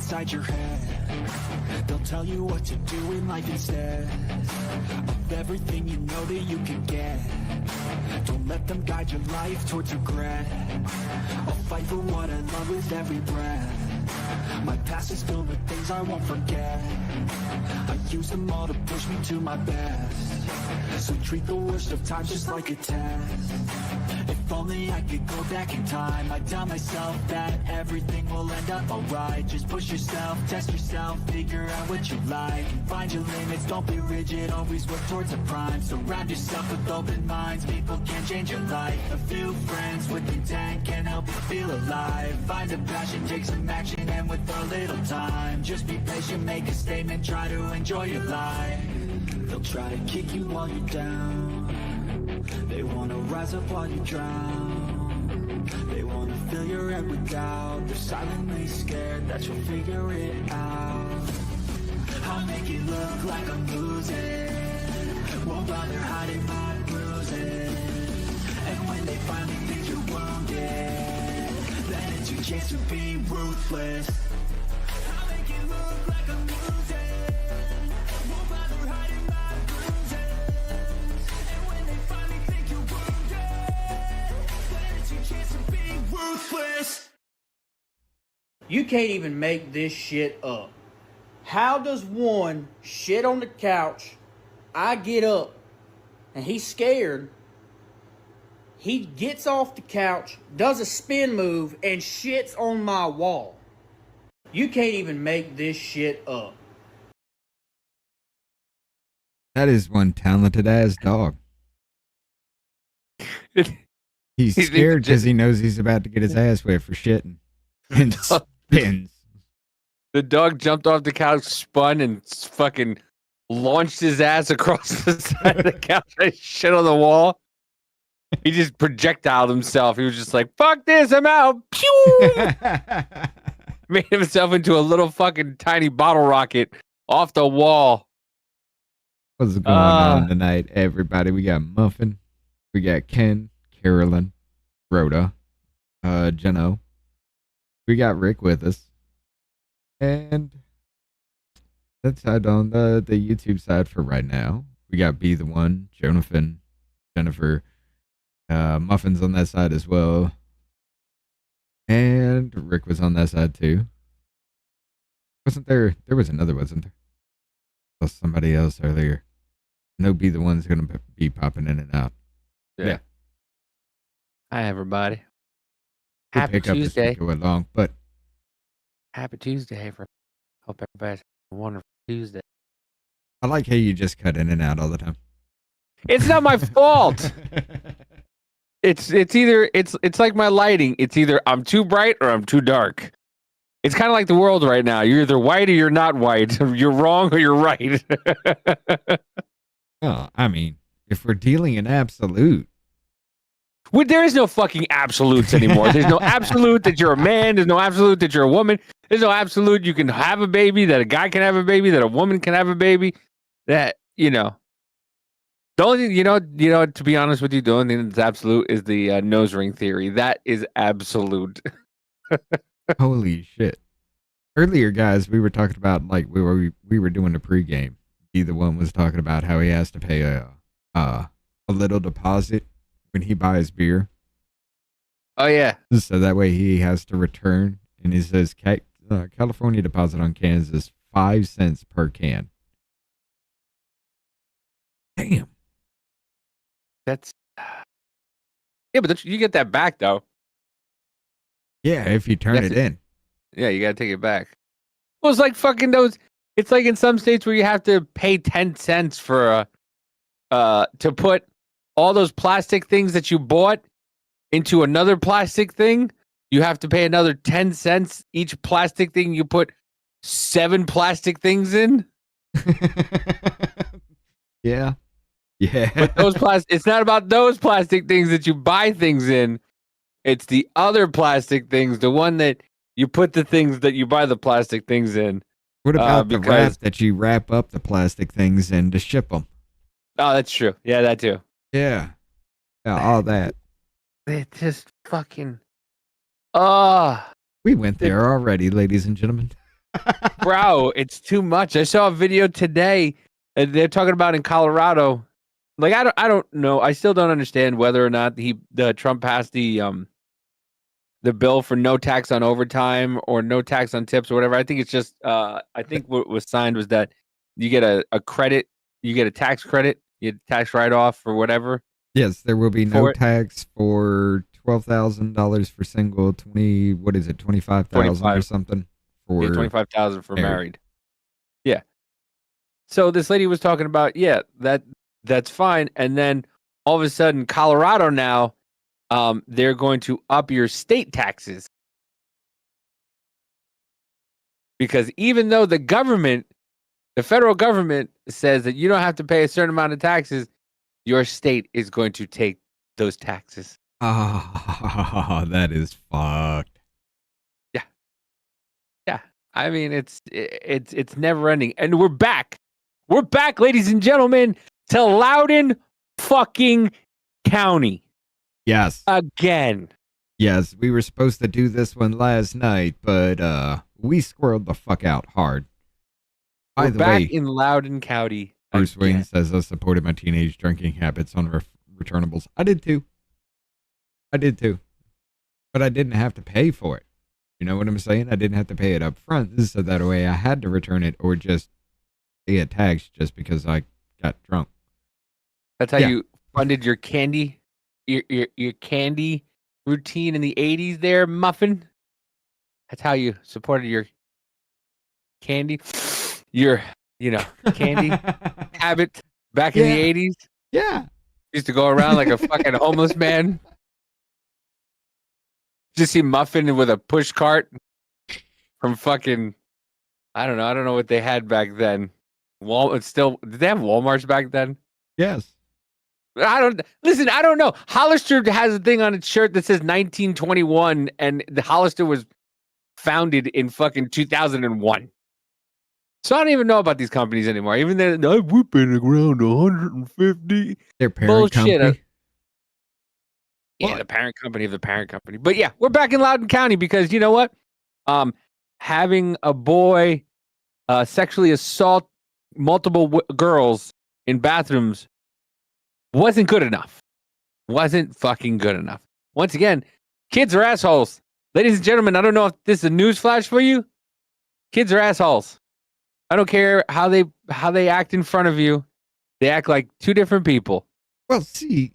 inside your head. They'll tell you what to do in life instead of everything you know that you can get. Don't let them guide your life towards regret. I'll fight for what I love with every breath. My past is filled with things I won't forget. I use them all to push me to my best. So treat the worst of times just like a test. If only I could go back in time, I'd tell myself that everything will end up alright. Just push yourself, test yourself, figure out what you like, and find your limits, don't be rigid, always work towards a prime. Surround yourself with open minds, people can change your life. A few friends with intent can help you feel alive. Find a passion, take some action, and with a little time, just be patient, make a statement, try to enjoy your life. They'll try to kick you while you're down. They wanna rise up while you drown. They wanna fill your head with doubt. They're silently scared that you'll figure it out. I'll make it look like I'm losing, won't bother hiding my bruises. And when they finally think you're wounded, then it's your chance to be ruthless. I'll make it look like I'm losing, won't bother hiding my bruises. And when they finally think you're wounded, then it's your chance to be ruthless. You can't even make this shit up. How does one shit on the couch, I get up, and he's scared, he gets off the couch, does a spin move, and shits on my wall? You can't even make this shit up. That is one talented ass dog. He's scared because he knows he's about to get his ass wet for shitting. And spins. The dog jumped off the couch, spun, and fucking launched his ass across the side of the couch. I shit on the wall. He just projectiled himself. He was just like, fuck this, I'm out. Pew! Made himself into a little fucking tiny bottle rocket off the wall. What's going on tonight, everybody? We got Muffin. We got Ken, Carolyn, Rhoda, Jeno. We got Rick with us. And that's side on the YouTube side for right now. We got Be the One, Jonathan, Jennifer, Muffin's on that side as well. And Rick was on that side too. Wasn't there? There was another, wasn't there? Or somebody else earlier. No, Be the One's going to be popping in and out. Yeah. Hi, everybody. We'll Happy pick Tuesday. Up as we go along, but Happy Tuesday. Hope everybody's having a wonderful Tuesday. I like how you just cut in and out all the time. It's not my fault. It's either it's like my lighting. It's either I'm too bright or I'm too dark. It's kind of like the world right now. You're either white or you're not white. You're wrong or you're right. Well, I mean, if we're dealing in absolute. Well, there is no fucking absolutes anymore. There's no absolute that you're a man. There's no absolute that you're a woman. There's no absolute you can have a baby, that a guy can have a baby, that a woman can have a baby. That, you know. The only thing, you know, to be honest with you, the only thing that's absolute is the nose ring theory. That is absolute. Holy shit. Earlier, guys, we were talking about, like, we were doing a pregame. Either one was talking about how he has to pay a little deposit when he buys beer. Oh, yeah. So that way he has to return. And he says California deposit on cans is 5 cents per can. Damn. That's... Yeah, but you get that back, though. Yeah, if you turn it in. Yeah, you got to take it back. Well, it's like fucking those... It's like in some states where you have to pay 10 cents for to put all those plastic things that you bought into another plastic thing. You have to pay another 10 cents each plastic thing you put 7 plastic things in. Yeah. Yeah. But those it's not about those plastic things that you buy things in. It's the other plastic things, the one that you put the things that you buy the plastic things in. What about the wrap that you wrap up the plastic things in to ship them? Oh, that's true. Yeah, that too. Yeah. Yeah, all that. It just fucking... We went there already, ladies and gentlemen. Bro, it's too much. I saw a video today, and they're talking about in Colorado. Like I don't know. I still don't understand whether or not the Trump passed the bill for no tax on overtime or no tax on tips or whatever. I think it's just I think what was signed was that you get a credit, you get a tax credit, you get a tax write off or whatever. Yes, there will be no tax for $12,000 for single, 25,000 or something for 25,000 for married. Yeah. So this lady was talking about, that's fine, and then all of a sudden, Colorado now, they're going to up your state taxes because even though the federal government says that you don't have to pay a certain amount of taxes, your state is going to take those taxes. Oh, that is fucked. Yeah. I mean, it's never ending, and we're back. We're back, ladies and gentlemen, to Loudoun fucking County. Yes. Again. Yes, we were supposed to do this one last night, but we squirreled the fuck out hard. By the way, in Loudoun County. Bruce Wayne says I supported my teenage drinking habits on returnables. I did too. But I didn't have to pay for it. You know what I'm saying? I didn't have to pay it up front, so that way I had to return it or just pay a tax just because I got drunk. That's how you funded your candy, your candy routine in the 80s there, Muffin? That's how you supported your candy, candy habit back in the 80s? Yeah. Used to go around like a fucking homeless man. Just see Muffin with a push cart from fucking, I don't know what they had back then. Did they have Walmarts back then? Yes. I don't know. Hollister has a thing on its shirt that says 1921, and the Hollister was founded in fucking 2001. So I don't even know about these companies anymore. Even though we've been around 150. Their parent company. Yeah, the parent company of the parent company. But yeah, we're back in Loudoun County because you know what? Having a boy sexually assault multiple girls in bathrooms wasn't good enough. Wasn't fucking good enough. Once again, kids are assholes. Ladies and gentlemen, I don't know if this is a news flash for you. Kids are assholes. I don't care how they act in front of you. They act like two different people. Well, see,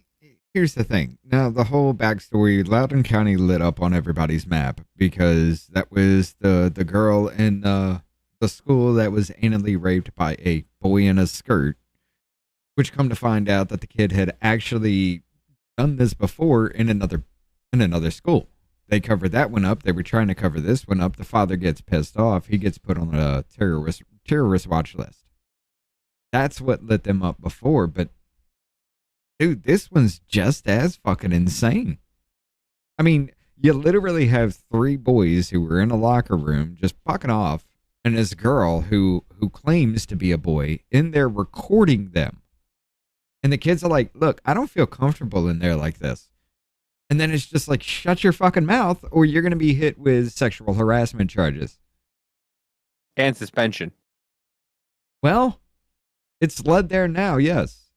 here's the thing. Now, the whole backstory, Loudoun County lit up on everybody's map because that was the girl in the school that was anally raped by a boy in a skirt, which come to find out that the kid had actually done this before in another school. They covered that one up. They were trying to cover this one up. The father gets pissed off. He gets put on a terrorist watch list. That's what lit them up before, but dude, this one's just as fucking insane. I mean, you literally have 3 boys who were in a locker room just fucking off, and this girl who claims to be a boy in there recording them. And the kids are like, look, I don't feel comfortable in there like this. And then it's just like, shut your fucking mouth or you're going to be hit with sexual harassment charges. And suspension. Well, it's led there now, yes.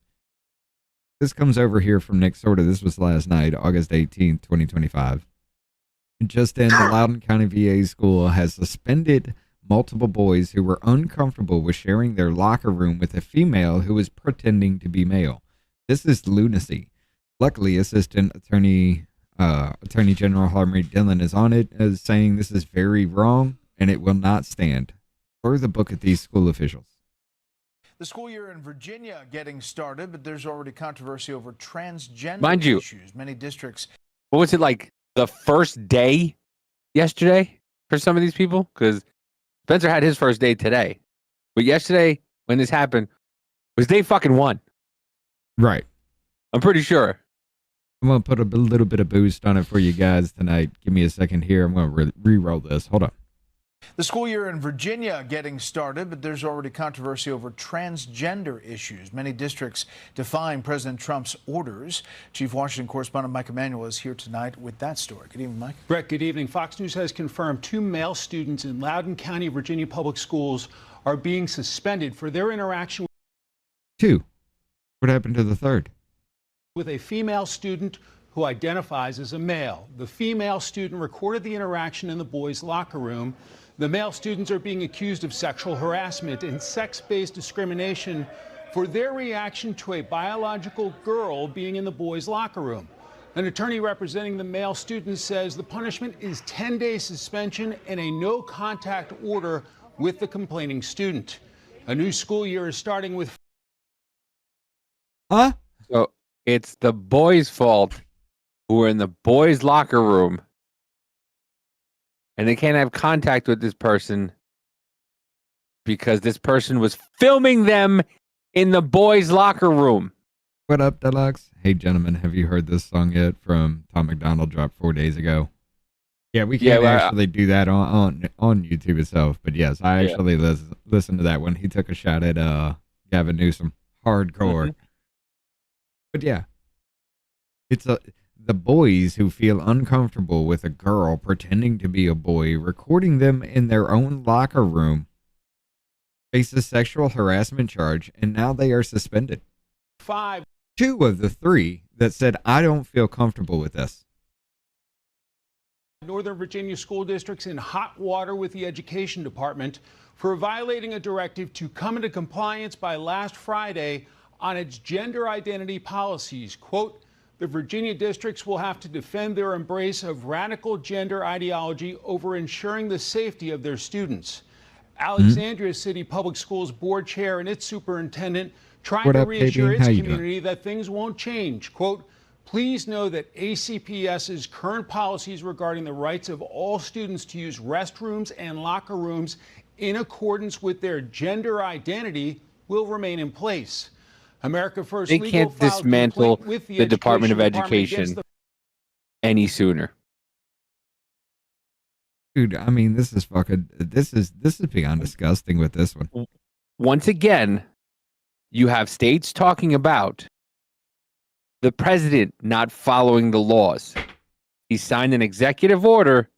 This comes over here from Nick Sorta. This was last night, August 18th, 2025. Just in, the Loudoun County VA school has suspended multiple boys who were uncomfortable with sharing their locker room with a female who was pretending to be male. This is lunacy. Luckily, Assistant Attorney General Harmony Dillon is on it, as saying this is very wrong and it will not stand. Throw the book at these school officials. The school year in Virginia getting started, but there's already controversy over transgender Mind you, issues. Many districts. What was it like the first day yesterday for some of these people? Because Spencer had his first day today. But yesterday, when this happened, was day fucking 1. Right. I'm pretty sure. I'm going to put a little bit of boost on it for you guys tonight. Give me a second here. I'm going to re-roll this. Hold on. The school year in Virginia getting started, but there's already controversy over transgender issues. Many districts defying President Trump's orders. Chief Washington correspondent Mike Emanuel is here tonight with that story. Good evening, Mike. Brett, good evening. Fox News has confirmed 2 male students in Loudoun County, Virginia Public Schools are being suspended for their interaction 2. What happened to the third? with a female student who identifies as a male. The female student recorded the interaction in the boys' locker room. The male students are being accused of sexual harassment and sex-based discrimination for their reaction to a biological girl being in the boys' locker room. An attorney representing the male student says the punishment is 10-day suspension and a no-contact order with the complaining student. A new school year is starting with... Huh? So it's the boys' fault who are in the boys' locker room, and they can't have contact with this person because this person was filming them in the boys' locker room. What up, Deluxe? Hey, gentlemen, have you heard this song yet from Tom McDonald, dropped 4 days ago? Yeah, we can't actually do that on YouTube itself, but yes, I actually listened to that one. He took a shot at Gavin Newsom, hardcore. But yeah, it's the boys who feel uncomfortable with a girl pretending to be a boy, recording them in their own locker room, face a sexual harassment charge, and now they are suspended. 5 2 of the 3 that said, I don't feel comfortable with this. Northern Virginia school districts in hot water with the Education Department for violating a directive to come into compliance by last Friday on its gender identity policies. Quote, the Virginia districts will have to defend their embrace of radical gender ideology over ensuring the safety of their students. Alexandria City Public Schools board chair and its superintendent trying to reassure its community that things won't change. Quote, please know that ACPS's current policies regarding the rights of all students to use restrooms and locker rooms in accordance with their gender identity will remain in place. America First They Legal can't dismantle with the Department of Education any sooner. Dude, I mean, this is beyond disgusting with this one. Once again, you have states talking about the president not following the laws. He signed an executive order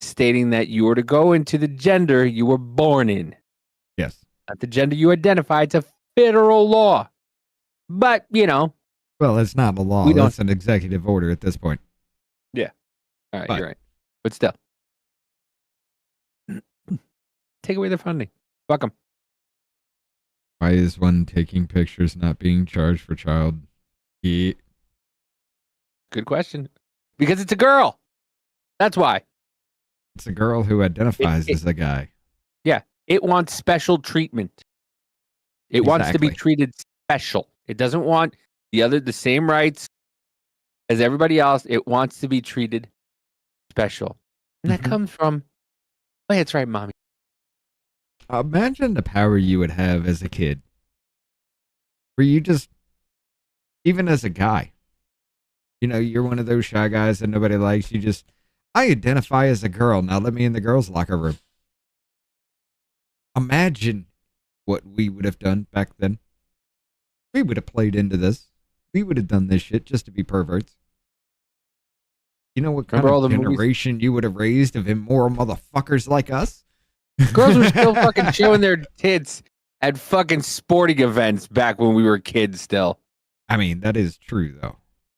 stating that you were to go into the gender you were born in. Yes. Not the gender you identify. It's a federal law. But, you know. Well, it's not a law. It's an executive order at this point. Yeah. All right, you're right. But still. Take away their funding. Fuck them. Why is one taking pictures not being charged for child? Good question. Because it's a girl. That's why. It's a girl who identifies as a guy. Yeah. It wants special treatment. It wants to be treated special. It doesn't want the same rights as everybody else. It wants to be treated special. And that comes from, oh, that's right, mommy. Imagine the power you would have as a kid. Where you just, even as a guy, you know, you're one of those shy guys that nobody likes. You just, I identify as a girl. Now let me in the girls' locker room. Imagine what we would have done back then. We would have played into this. We would have done this shit just to be perverts. You know what kind of generation you would have raised of immoral motherfuckers like us? Girls were still fucking showing their tits at fucking sporting events back when we were kids still. I mean, that is true, though.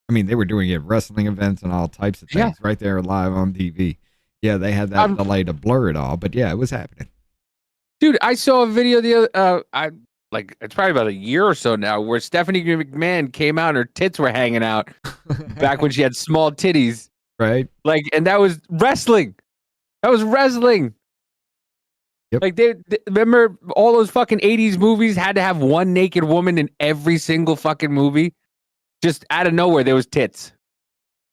I mean, they were doing it at wrestling events and all types of things right there live on TV. Yeah, they had that delay to blur it all, but yeah, it was happening. Dude, I saw a video the other, it's probably about a year or so now, where Stephanie McMahon came out and her tits were hanging out back when she had small titties. Right. Like, and that was wrestling. That was wrestling. Yep. Like, they remember all those fucking 80s movies had to have one naked woman in every single fucking movie? Just out of nowhere, there was tits.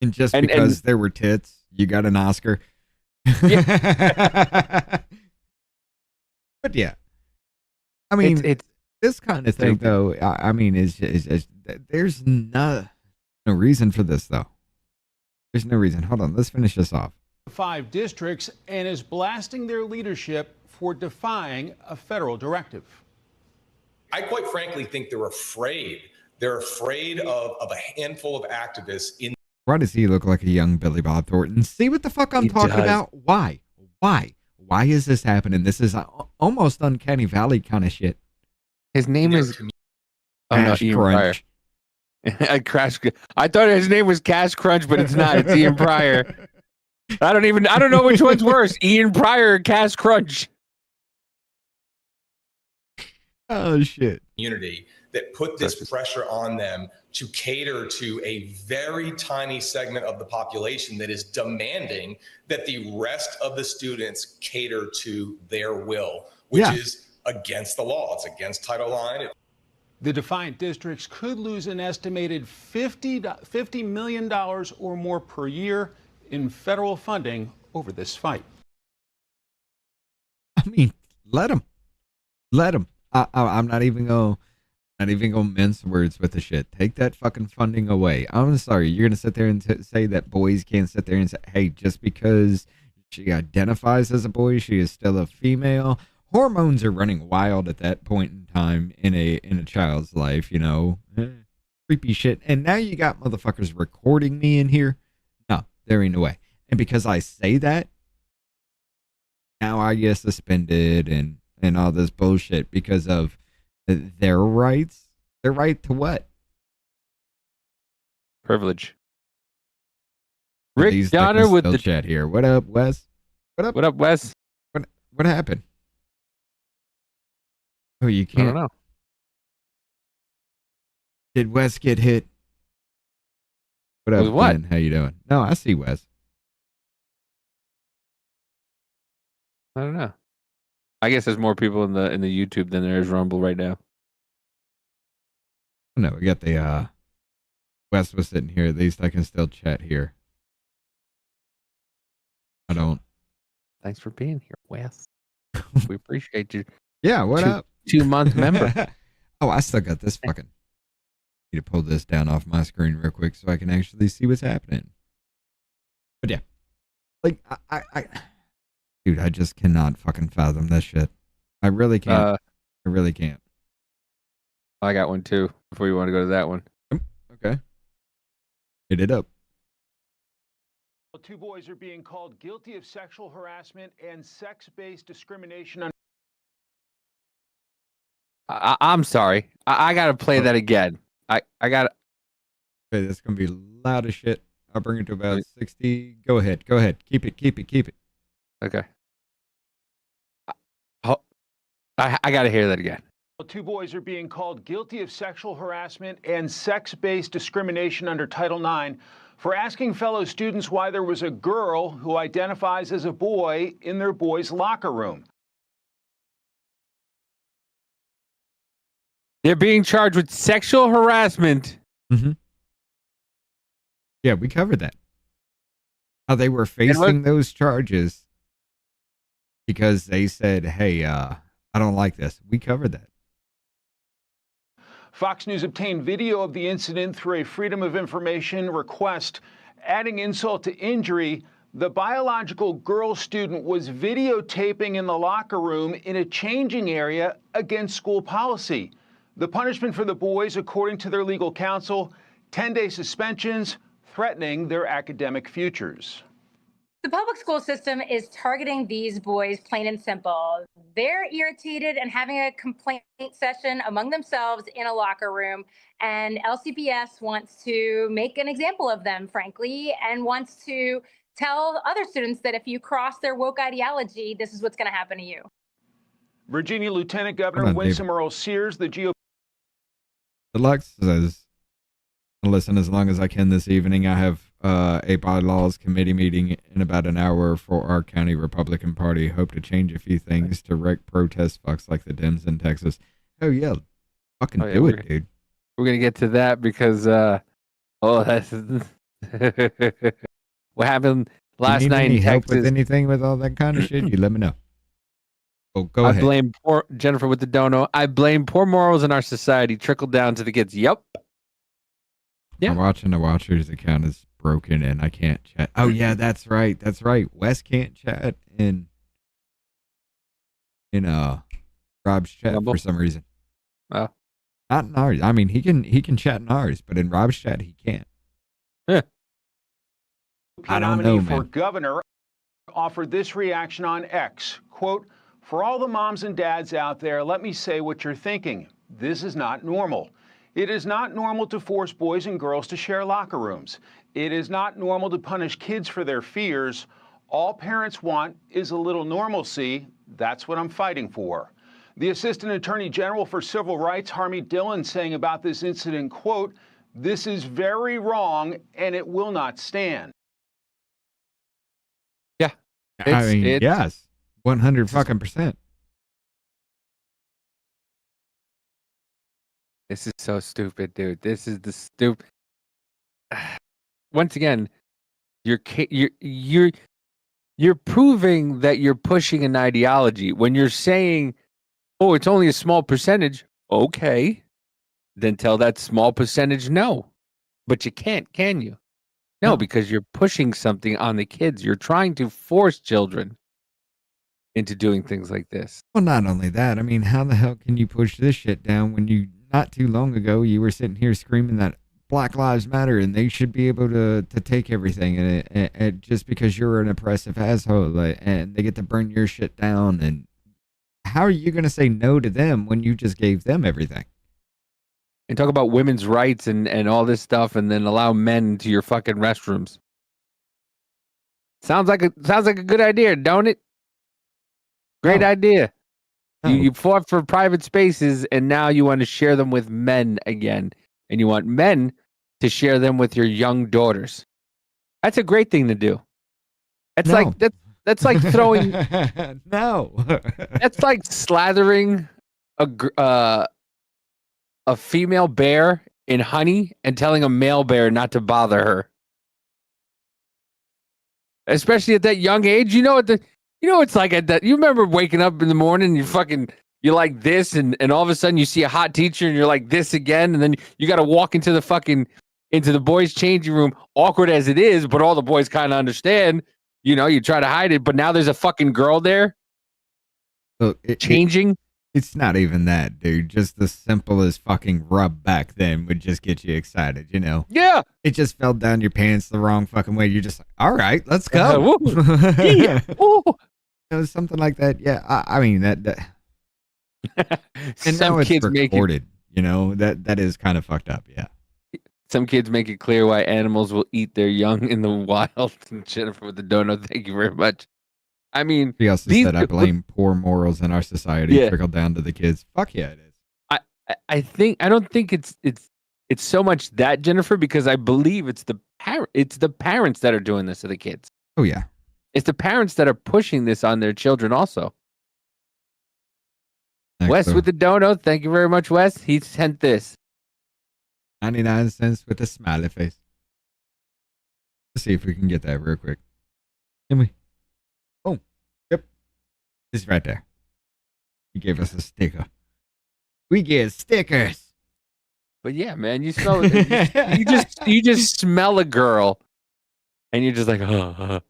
And just because there were tits, you got an Oscar. Yeah. But yeah. I mean, it's this kind of thing, though, I mean, is there's no reason for this, though. There's no reason. Hold on, let's finish this off. 5 districts and is blasting their leadership for defying a federal directive. I quite frankly think they're afraid. They're afraid of a handful of activists in. Why does he look like a young Billy Bob Thornton? See what the fuck I'm talking about? Why? Why is this happening? This is almost Uncanny Valley kind of shit. His name is Cash Crunch. Crash. I thought his name was Cash Crunch, but it's not. It's Ian Pryor. I don't know which one's worse, Ian Pryor or Cash Crunch. Oh shit. Community that put this pressure on them to cater to a very tiny segment of the population that is demanding that the rest of the students cater to their will, which is against the law. It's against Title IX. The defiant districts could lose an estimated $50 million or more per year in federal funding over this fight. I mean, let them. I'm not even gonna mince words with the shit. Take that fucking funding away. I'm sorry. You're gonna sit there and say that boys can't sit there and say, hey, just because she identifies as a boy, she is still a female. Hormones are running wild at that point in time in a child's life, you know. Creepy shit. And now you got motherfuckers recording me in here. No, there ain't no way. And because I say that, now I get suspended and all this bullshit because of their rights. Their right to what? Privilege. Rick Donner with the chat here. What up, Wes? What up, Wes? What happened? Oh, you can't. I don't know. Did Wes get hit? What up, With what? Ben? How you doing? No, I see Wes. I don't know. I guess there's more people in the YouTube than there is Rumble right now. No, we got the Wes was sitting here. At least I can still chat here. I don't. Thanks for being here, Wes. We appreciate you. Yeah, what up? 2-month member. Oh, I still got this fucking. Need to pull this down off my screen real quick so I can actually see what's happening. But yeah, like I dude, I just cannot fucking fathom this shit. I really can't. I really can't. I got one too. Before you want to go to that one. Okay. Hit it up. 2 boys are being called guilty of sexual harassment and sex-based discrimination. I'm sorry. I got to play that again. I got to. Okay, that's going to be loud as shit. I'll bring it to about 60. Go ahead. Keep it. Okay. I got to hear that again. 2 boys are being called guilty of sexual harassment and sex-based discrimination under Title IX for asking fellow students why there was a girl who identifies as a boy in their boys' locker room. They're being charged with sexual harassment. Mm-hmm. Yeah, we covered that. How they were facing those charges because they said, hey, I don't like this. We covered that. Fox News obtained video of the incident through a Freedom of Information request. Adding insult to injury, the biological girl student was videotaping in the locker room in a changing area against school policy. The punishment for the boys, according to their legal counsel, 10-day suspensions, threatening their academic futures. The public school system is targeting these boys, plain and simple. They're irritated and having a complaint session among themselves in a locker room, and LCPS wants to make an example of them, frankly, and wants to tell other students that if you cross their woke ideology, this is what's going to happen to you. Virginia Lieutenant Governor Winsome Earl-Sears, the GOP. Deluxe says, listen, as long as I can this evening, I have a bylaws committee meeting in about an hour for our county Republican Party. Hope to change a few things to wreck protest fucks like the Dems in Texas. Oh yeah, fucking do it, dude. We're gonna get to that because that's what happened last night in Texas. Help with anything with all that kind of shit? You let me know. Oh, go ahead. I blame poor Jennifer with the dono. I blame poor morals in our society trickle down to the kids. Yep. Yeah. I'm watching the Watcher's account is broken and I can't chat. Oh yeah, that's right. That's right. Wes can't chat in Rob's chat Rumble? for some reason. Oh. Not in ours. I mean, he can chat in ours, but in Rob's chat he can't. Yeah. I don't nominee know, for man. governor offered this reaction on X. Quote, "For all the moms and dads out there, let me say what you're thinking. This is not normal. It is not normal to force boys and girls to share locker rooms. It is not normal to punish kids for their fears. All parents want is a little normalcy. That's what I'm fighting for." The Assistant Attorney General for Civil Rights, Harmeet Dillon, saying about this incident, quote, "This is very wrong and it will not stand." Yeah. I mean, yes, 100%. This is so stupid, dude. This is the stupid. Once again, you're proving that you're pushing an ideology when you're saying, "Oh, it's only a small percentage." Okay, then tell that small percentage no. But you can't, can you? No, because you're pushing something on the kids. You're trying to force children into doing things like this. Well, not only that, I mean, how the hell can you push this shit down when you, not too long ago, you were sitting here screaming that Black Lives Matter and they should be able to take everything, and just because you're an oppressive asshole, and they get to burn your shit down, and how are you going to say no to them when you just gave them everything? And talk about women's rights and all this stuff, and then allow men into your fucking restrooms. Sounds like a good idea, don't it? Great idea. You fought for private spaces, and now you want to share them with men again, and you want men to share them with your young daughters. That's a great thing to do. That's that's like throwing. No. That's like slathering a female bear in honey and telling a male bear not to bother her. Especially at that young age, it's like at that. You remember waking up in the morning, you're like this, and all of a sudden you see a hot teacher and you're like this again, and then you got to walk into the boys' changing room, awkward as it is, but all the boys kind of understand. You try to hide it, but now there's a fucking girl there. So changing. It's not even that, dude. Just the simplest fucking rub back then would just get you excited, Yeah. It just fell down your pants the wrong fucking way. You're just like, all right, let's go. Yeah. Something like that. Yeah, I mean that. And Some now it's kids recorded. That is kind of fucked up. Yeah. Some kids make it clear why animals will eat their young in the wild. Jennifer with the donut, thank you very much. I mean, he also said, "I blame poor morals in our society trickle down to the kids." Fuck yeah, it is. I don't think it's so much that, Jennifer, because I believe it's the parents that are doing this to the kids. Oh yeah, it's the parents that are pushing this on their children also. Wes with the donut, thank you very much, Wes. He sent this 99 cents with a smiley face. Let's see if we can get that real quick. Can we? Oh, yep. It's right there. He gave us a sticker. We get stickers. But yeah, man, you smell it. you just smell a girl, and you're just like,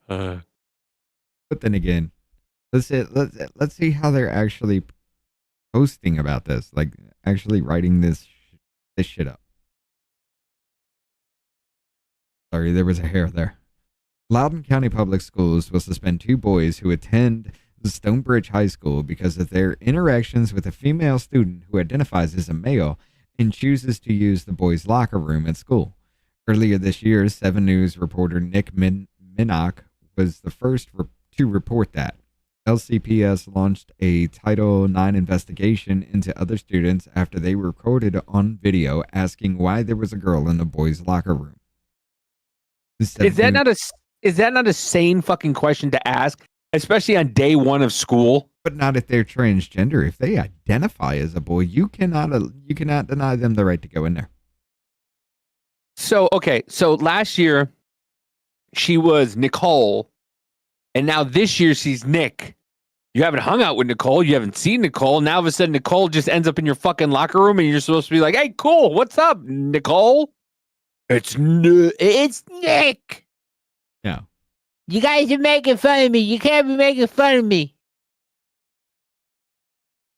But then again, let's see how they're actually posting about this, like actually writing this shit up. Sorry, there was a hair there. Loudoun County Public Schools will suspend 2 boys who attend the Stonebridge High School because of their interactions with a female student who identifies as a male and chooses to use the boys' locker room at school. Earlier this year, 7 News reporter Nick Minock was the first to report that. LCPS launched a Title IX investigation into other students after they were recorded on video asking why there was a girl in the boys' locker room. Is that not a sane fucking question to ask, especially on day 1 of school? But not if they're transgender. If they identify as a boy, you cannot deny them the right to go in there. So last year she was Nicole, and now this year she's Nick. You haven't hung out with Nicole, you haven't seen Nicole. Now all of a sudden Nicole just ends up in your fucking locker room, and you're supposed to be like, "Hey, cool, what's up, Nicole?" It's Nick. No. You guys are making fun of me. You can't be making fun of me.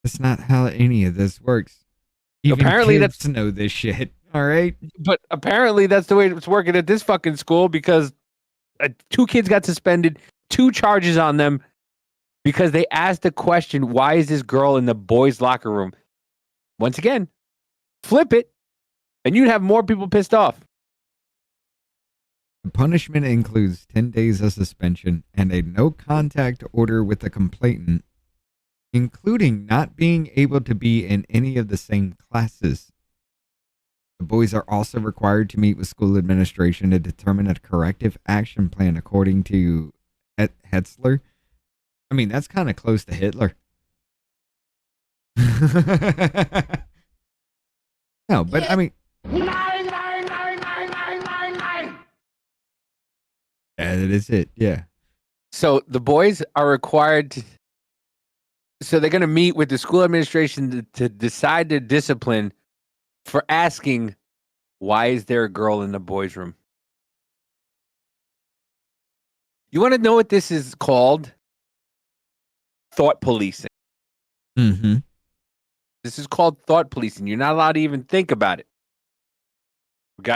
That's not how any of this works. Even Apparently kids know this shit. All right. But apparently that's the way it's working at this fucking school because 2 kids got suspended, 2 charges on them because they asked the question, why is this girl in the boys' locker room? Once again, flip it, and you'd have more people pissed off. The punishment includes 10 days of suspension and a no contact order with the complainant, including not being able to be in any of the same classes. The boys are also required to meet with school administration to determine a corrective action plan, according to Hetzler. I mean, that's kind of close to Hitler. No, but I mean... That is it, yeah. So the boys are required to... So they're going to meet with the school administration to decide their discipline for asking, why is there a girl in the boys' room? You want to know what this is called? Thought policing. Mm-hmm. This is called thought policing. You're not allowed to even think about it.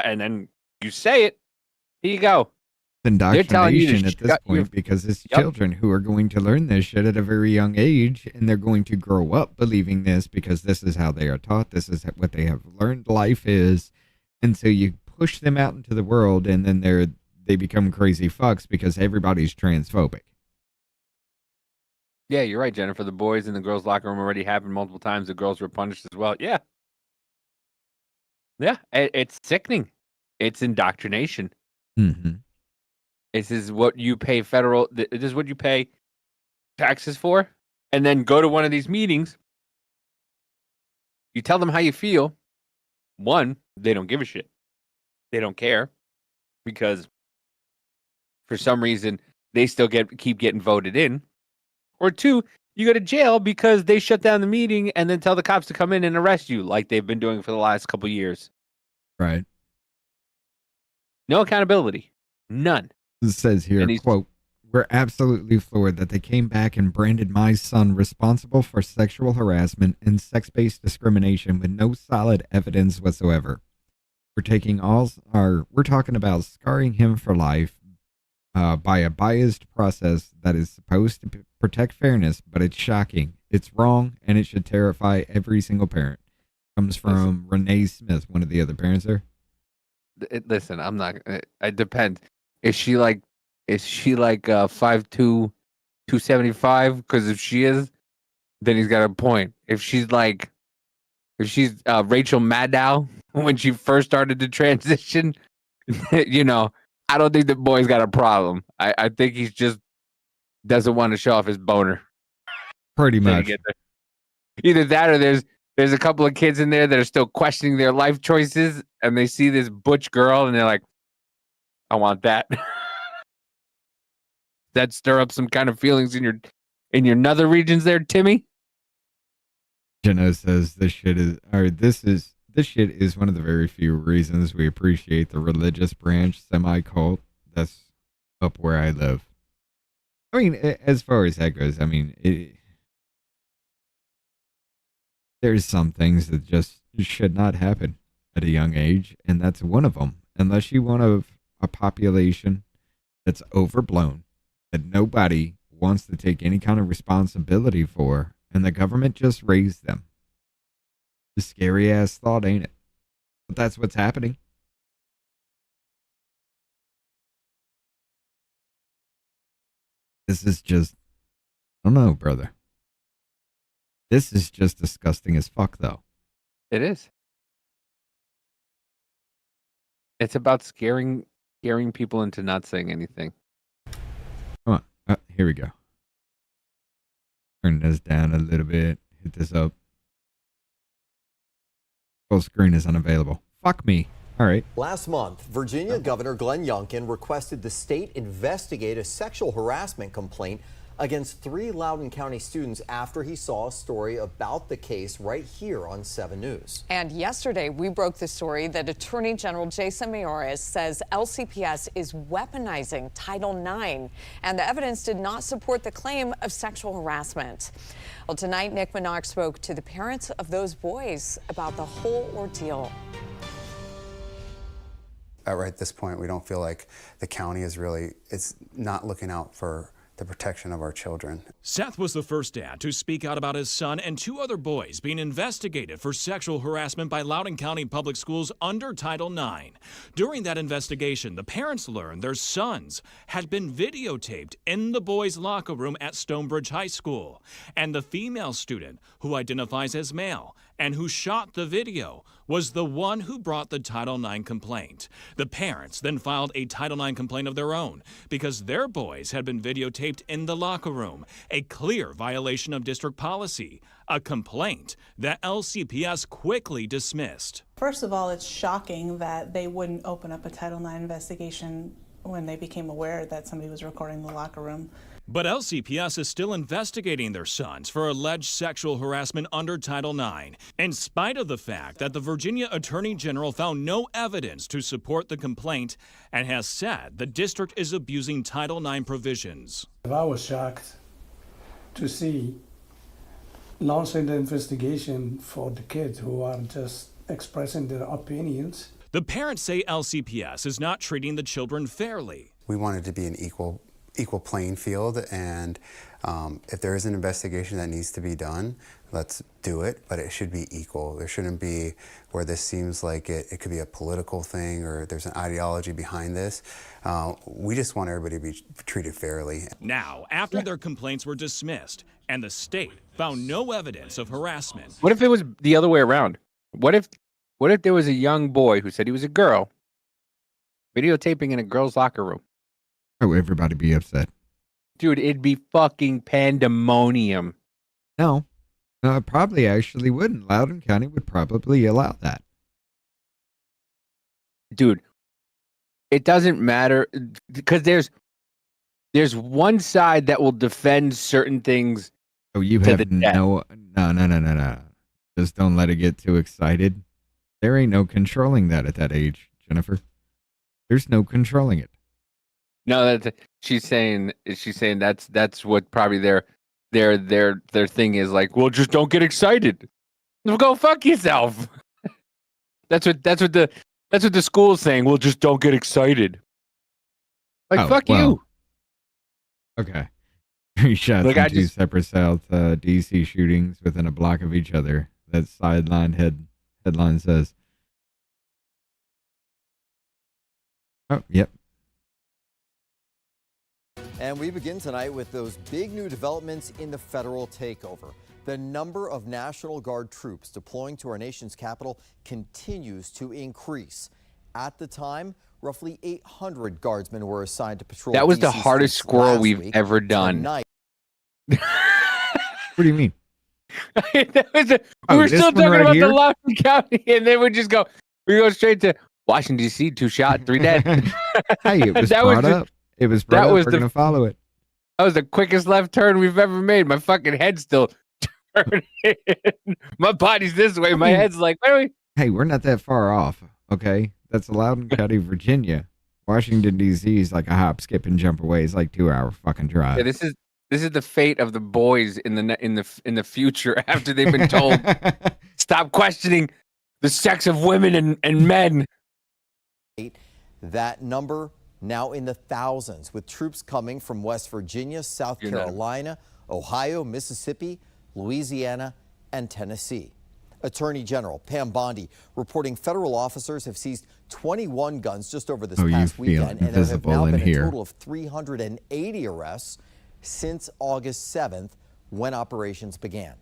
And then you say it. Here you go. Indoctrination at this point because it's children who are going to learn this shit at a very young age, and they're going to grow up believing this because this is how they are taught. This is what they have learned life is. And so you push them out into the world, and then they become crazy fucks because everybody's transphobic. Yeah, you're right, Jennifer. The boys in the girls' locker room already happened multiple times. The girls were punished as well. Yeah. Yeah, it's sickening. It's indoctrination. Mm-hmm. This is what you pay this is what you pay taxes for. And then go to one of these meetings. You tell them how you feel. One, they don't give a shit. They don't care because for some reason they still keep getting voted in. Or 2, you go to jail because they shut down the meeting and then tell the cops to come in and arrest you like they've been doing for the last couple of years. Right. No accountability. None. It says here, quote, "We're absolutely floored that they came back and branded my son responsible for sexual harassment and sex-based discrimination with no solid evidence whatsoever. We're talking about scarring him for life by a biased process that is supposed to protect fairness, but it's shocking. It's wrong, and it should terrify every single parent." Comes from Renee Smith, one of the other parents there. Listen, I'm not. It depends. Is she like 5'2", 275? Because if she is, then he's got a point. If she's Rachel Maddow when she first started to transition, I don't think the boy's got a problem. I think he's just doesn't want to show off his boner. Pretty much. Either that or there's a couple of kids in there that are still questioning their life choices, and they see this butch girl, and they're like, I want that. That stir up some kind of feelings in your nether regions there, Timmy? Jenna says this shit is one of the very few reasons we appreciate the religious branch semi-cult that's up where I live. I mean, as far as that goes, I mean, there's some things that just should not happen at a young age, and that's one of them. Unless you want a population that's overblown, that nobody wants to take any kind of responsibility for, and the government just raised them. It's a scary ass thought, ain't it? But that's what's happening. This is just, I don't know, brother. This is just disgusting as fuck, though. It is. It's about scaring people into not saying anything. Come on. Here we go. Turn this down a little bit. Hit this up. Full screen is unavailable. Fuck me. All right. Last month, Virginia Governor Glenn Youngkin requested the state investigate a sexual harassment complaint against 3 Loudoun County students after he saw a story about the case right here on 7 News. And yesterday, we broke the story that Attorney General Jason Miyares says LCPS is weaponizing Title IX, and the evidence did not support the claim of sexual harassment. Well, tonight, Nick Minock spoke to the parents of those boys about the whole ordeal. Right at this point, we don't feel like the county it's not looking out for the protection of our children. Seth was the first dad to speak out about his son and 2 other boys being investigated for sexual harassment by Loudoun County Public Schools under Title IX. During that investigation, the parents learned their sons had been videotaped in the boys' locker room at Stonebridge High School. And the female student, who identifies as male and who shot the video, was the one who brought the Title IX complaint. The parents then filed a Title IX complaint of their own because their boys had been videotaped in the locker room, a clear violation of district policy, a complaint that LCPS quickly dismissed. First of all, it's shocking that they wouldn't open up a Title IX investigation when they became aware that somebody was recording the locker room. But LCPS is still investigating their sons for alleged sexual harassment under Title IX, in spite of the fact that the Virginia Attorney General found no evidence to support the complaint and has said the district is abusing Title IX provisions. I was shocked to see launching the investigation for the kids who are just expressing their opinions. The parents say LCPS is not treating the children fairly. We want it to be an equal playing field, and if there is an investigation that needs to be done, let's do it, but it should be equal. There shouldn't be where this seems like it could be a political thing or there's an ideology behind this. We just want everybody to be treated fairly. Now, after their complaints were dismissed and the state found no evidence of harassment. What if it was the other way around? What if there was a young boy who said he was a girl videotaping in a girl's locker room? Oh, everybody be upset. Dude, it'd be fucking pandemonium. No, it probably actually wouldn't. Loudoun County would probably allow that. Dude, it doesn't matter because there's one side that will defend certain things. Oh, you have no. Just don't let it get too excited. There ain't no controlling that at that age, Jennifer. There's no controlling it. No, she's saying that's what probably their thing is, like, well, just don't get excited. Well, go fuck yourself. That's what the school's saying. Well, just don't get excited. Like, fuck you. Okay. 3 shots in 2 separate South DC shootings within a block of each other. That headline says. Oh, yep. And we begin tonight with those big new developments in the federal takeover. The number of National Guard troops deploying to our nation's capital continues to increase. At the time, roughly 800 guardsmen were assigned to patrol. That was DC the hardest squirrel we've ever done. What do you mean? We were still talking about the Loudon County, and then we go straight to Washington, D.C., 2 shot, 3 dead. Hey, it was brought up. It was brought up. We're going to follow it. That was the quickest left turn we've ever made. My fucking head's still turning. My body's this way. My head's like, where are we? Hey, we're not that far off, okay? That's Loudoun County, Virginia. Washington, D.C. is like a hop, skip, and jump away. It's like 2-hour fucking drive. Yeah, this is the fate of the boys in the future after they've been told stop questioning the sex of women and men. That number now in the thousands, with troops coming from West Virginia, South Carolina, Ohio, Mississippi, Louisiana, and Tennessee. Attorney General Pam Bondi reporting federal officers have seized 21 guns just over this past weekend, and there have now been a total of 380 arrests since August 7th, when operations began.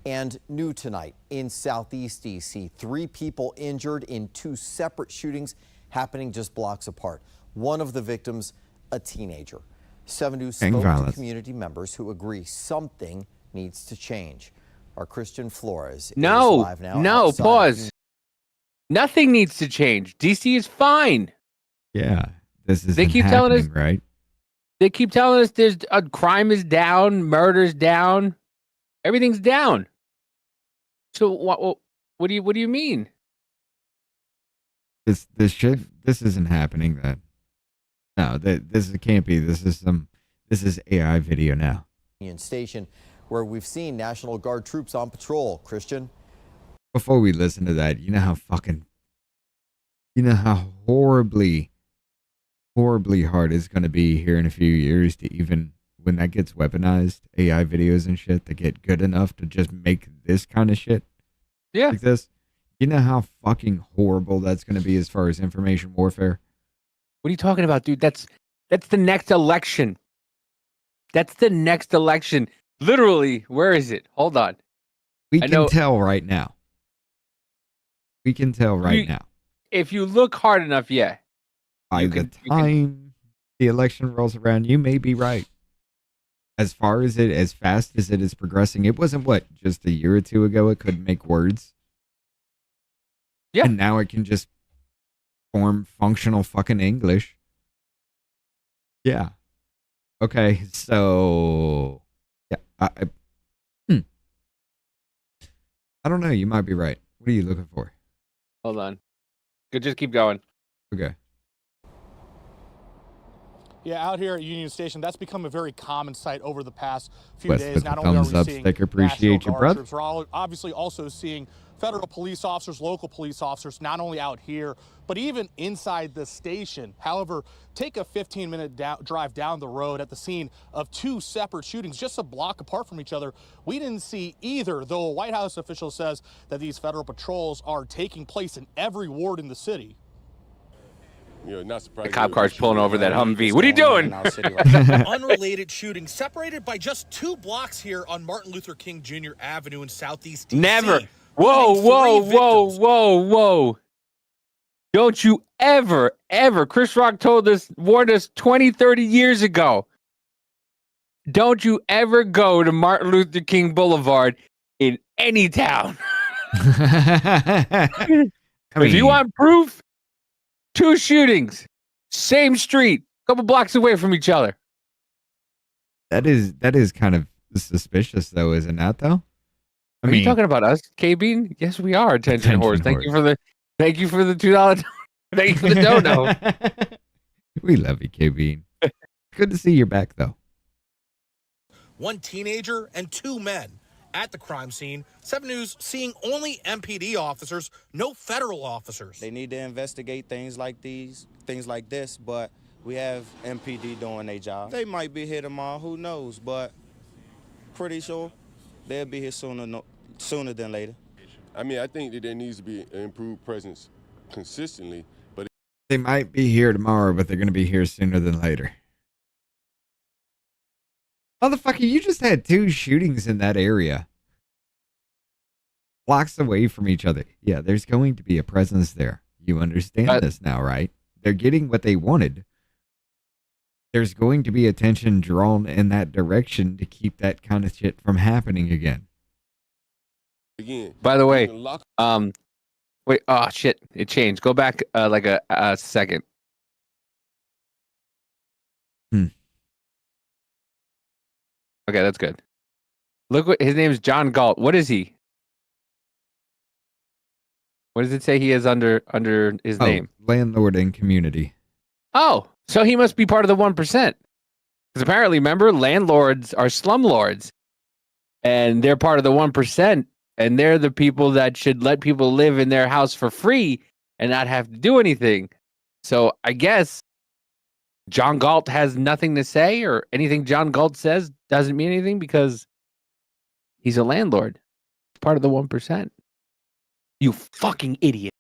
And new tonight in Southeast D.C., 3 people injured in 2 separate shootings happening just blocks apart. One of the victims, a teenager. 7 News spoke to community members who agree something needs to change. Our Christian Flores is live now. No, pause. Nothing needs to change. DC is fine. Yeah, this is they keep telling us, right? They keep telling us there's crime is down, murder's down, everything's down. So what do you mean? This isn't happening. That no, this can't be. This is AI video now. Station where we've seen National Guard troops on patrol. Christian. Before we listen to that, you know how horribly hard it's going to be here in a few years to even, when that gets weaponized, AI videos and shit, to get good enough to just make this kind of shit. Yeah. Like this. You know how fucking horrible that's going to be as far as information warfare? What are you talking about, dude? That's the next election. That's the next election. Literally, where is it? Hold on. We can tell right now. We can tell right now. If you look hard enough, yeah. By the time the election rolls around, you may be right. As fast as it is progressing, it wasn't just a year or two ago it couldn't make words. Yeah. And now it can just form functional fucking English. Yeah. Okay, so yeah, I don't know. You might be right. What are you looking for? Hold on. Good, just keep going. Okay. Yeah, out here at Union Station, that's become a very common sight over the past few West days. with Not the only are thumbs we up seeing sticker. Appreciate National you, Guard brother. troops, we're obviously also seeing federal police officers, local police officers, not only out here, but even inside the station. However, take a 15-minute drive down the road at the scene of two separate shootings just a block apart from each other. We didn't see either, though a White House official says that these federal patrols are taking place in every ward in the city. Not surprised. The cop car's pulling over that Humvee. What are you doing? Unrelated shooting separated by just 2 blocks here on Martin Luther King Jr. Avenue in Southeast DC. Never. Whoa. Don't you ever. Chris Rock warned us 20, 30 years ago. Don't you ever go to Martin Luther King Boulevard in any town. If you want proof, 2 shootings, same street, couple blocks away from each other. That is kind of suspicious, though, is it not? Though. Are you talking about us, K-Bean? Yes, we are attention whores. Thank you for the $2. Thank you for the dono. We love you, K-Bean. Good to see you're back, though. 1 teenager and 2 men at the crime scene. 7 News seeing only MPD officers, no federal officers. They need to investigate things like this, but we have MPD doing their job. They might be here tomorrow, who knows, but pretty sure they'll be here sooner than later. I mean, I think that there needs to be an improved presence consistently, but they might be here tomorrow, but they're going to be here sooner than later. Motherfucker, you just had 2 shootings in that area. Blocks away from each other. Yeah, there's going to be a presence there. You understand this now, right? They're getting what they wanted. There's going to be attention drawn in that direction to keep that kind of shit from happening again. Again. By the way, wait, oh shit, it changed. Go back like a second. Okay, that's good. Look, what his name is John Galt. What is he? What does it say he is under his name? Landlord and community. Oh, so he must be part of the 1%. Because apparently, remember, landlords are slumlords. And they're part of the 1%. And they're the people that should let people live in their house for free and not have to do anything. So I guess John Galt has nothing to say, or anything John Galt says doesn't mean anything because he's a landlord. He's part of the 1%. You fucking idiot.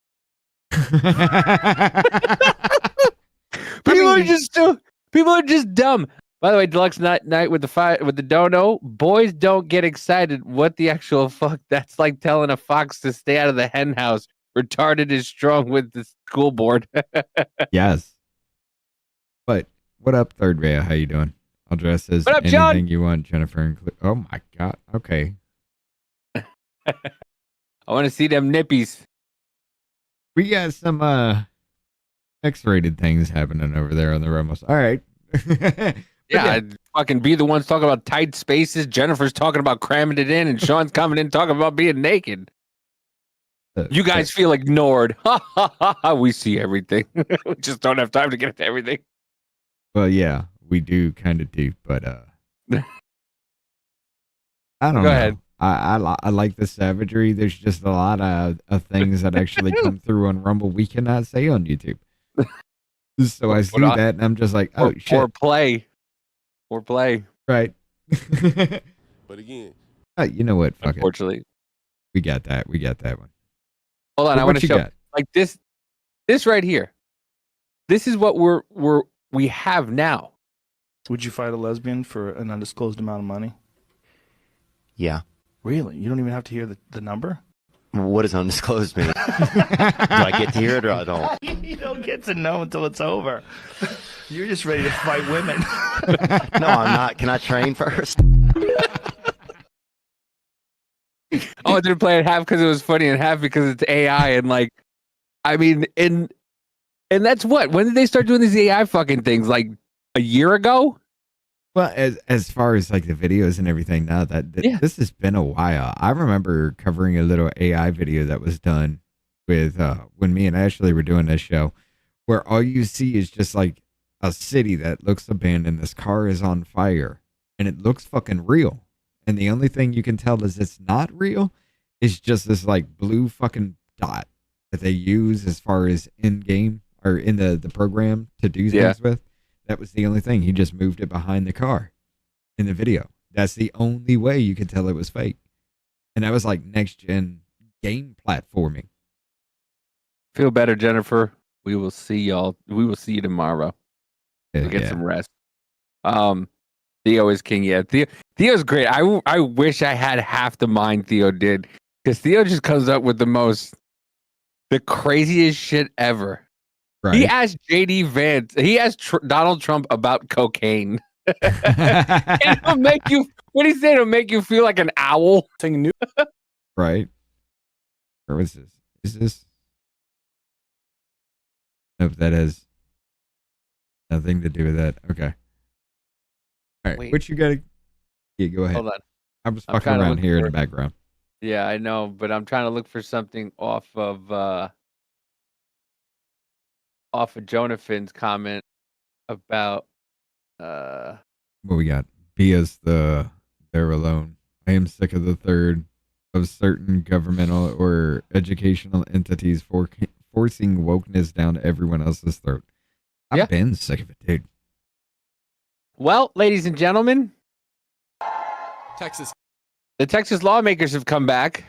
People are just dumb. By the way, Deluxe night with the dono. Boys don't get excited. What the actual fuck? That's like telling a fox to stay out of the hen house. Retarded is strong with the school board. Yes. But what up, Third Ray? How you doing? I'll dress as what up, anything John? you want, Jennifer. Oh my god. Okay. I want to see them nippies. We got some X-rated things happening over there on the Ramos. All right. Yeah, I'd fucking be the ones talking about tight spaces. Jennifer's talking about cramming it in, and Sean's coming in talking about being naked. You guys feel ignored. Ha ha ha ha. We see everything. We just don't have time to get to everything. Well, yeah, we do kind of do, but I don't know. Go ahead. I like the savagery. There's just a lot of things that actually come through on Rumble we cannot say on YouTube. So I see that and I'm just like, oh shit. Or play. Right. But again, you know what? Fuck Unfortunately. it. We got that. We got that one. Hold on, I want to show like this right here. This is what we have now. Would you fight a lesbian for an undisclosed amount of money? Yeah. Really? You don't even have to hear the number? What does undisclosed mean? Do I get to hear it or I don't? You don't get to know until it's over. You're just ready to fight women. No, I'm not. Can I train first? Oh, I didn't play it half because it was funny and half because it's AI and like, I mean, and that's what? When did they start doing these AI fucking things? Like a year ago? Well, as far as like the videos and everything, now this has been a while. I remember covering a little AI video that was done with when me and Ashley were doing this show, where all you see is just like a city that looks abandoned. This car is on fire, and it looks fucking real. And the only thing you can tell is it's not real is just this like blue fucking dot that they use as far as in game or in the program to do things with. That was the only thing. He just moved it behind the car in the video. That's the only way you could tell it was fake. And that was like next gen game platforming. Feel better, Jennifer. We will see y'all. We will see you tomorrow. Get some rest. Theo is king. Yeah, Theo's great. I wish I had half the mind Theo did, because Theo just comes up with the craziest shit ever. Right. He asked JD Vance. He asked Donald Trump about cocaine. It'll make you. What he said, it'll make you feel like an owl. New. Right. Or is this? Is this? Nope, that has nothing to do with that. Okay. All right. Wait. What you got? Yeah, go ahead. Hold on. I'm just fucking around here in the background. Yeah, I know, but I'm trying to look for something off of Jonathan's comment about what we got. Bia's they're alone. I am sick of the third of certain governmental or educational entities forcing wokeness down everyone else's throat. I've been sick of it, dude. Well, ladies and gentlemen, Texas. The Texas lawmakers have come back.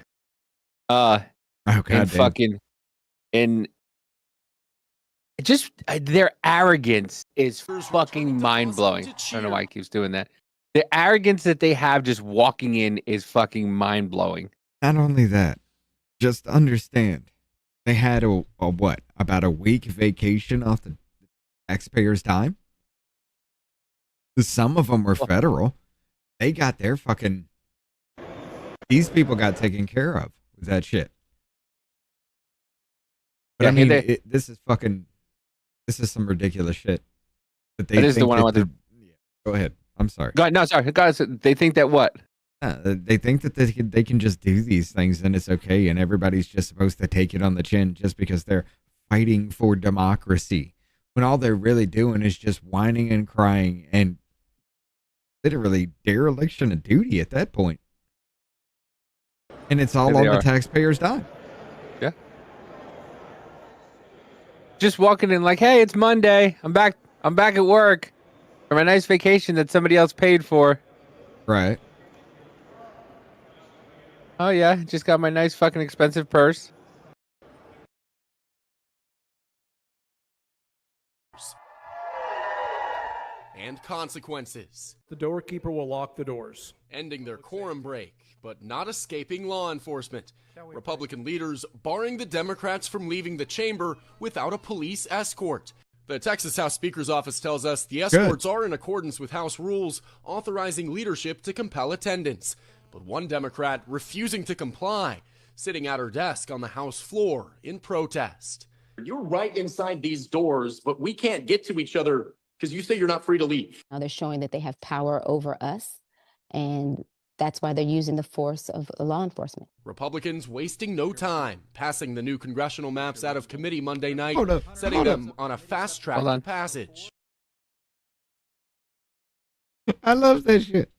Just their arrogance is fucking mind-blowing. I don't know why he keeps doing that. The arrogance that they have just walking in is fucking mind-blowing. Not only that, just understand, they had about a week vacation off the taxpayers' dime? Some of them were federal. They got their fucking... These people got taken care of with that shit. But I mean, this is some ridiculous shit. That is the one I want to... Go ahead. I'm sorry. Guys, they think that what? They think that they can just do these things and it's okay, and everybody's just supposed to take it on the chin just because they're fighting for democracy, when all they're really doing is just whining and crying and literally dereliction of duty at that point. And it's all on the taxpayers' dime. Yeah. Just walking in like, hey, it's Monday. I'm back at work for my nice vacation that somebody else paid for. Right. Oh yeah, just got my nice fucking expensive purse. And consequences. The doorkeeper will lock the doors. Ending their quorum break, but not escaping law enforcement. Republican leaders barring the Democrats from leaving the chamber without a police escort. The Texas House Speaker's office tells us the escorts are in accordance with House rules authorizing leadership to compel attendance. But one Democrat refusing to comply, sitting at her desk on the House floor in protest. You're right inside these doors, but we can't get to each other because you say you're not free to leave. Now they're showing that they have power over us, and that's why they're using the force of law enforcement. Republicans wasting no time, passing the new congressional maps out of committee Monday night, Hold up, setting hold them on a fast track Hold on. passage. I love that shit.